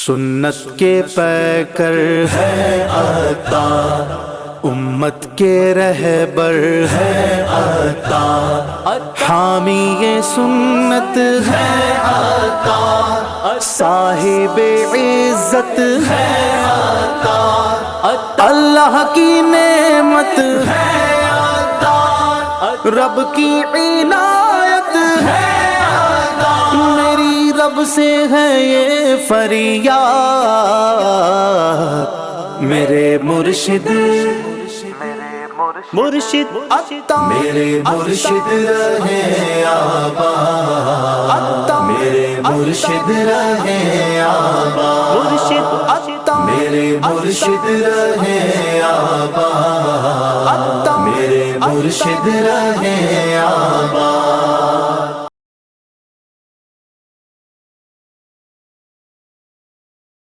سنت کے پیکر ہے عطا، امت کے رہبر ہے عطا، حامی یہ سنت ہے عطا، صاحب عزت ہے عطا، اللہ کی نعمت ہے عطا، رب کی عنایت ہے عطا، میری رب سے ہے یہ فریاد، میرے مرشد عطا، میرے مرشد رہے آباد، میرے مرشد رہے آباد، میرے مرشد رہے آباد، میرے مرشد رہے آباد۔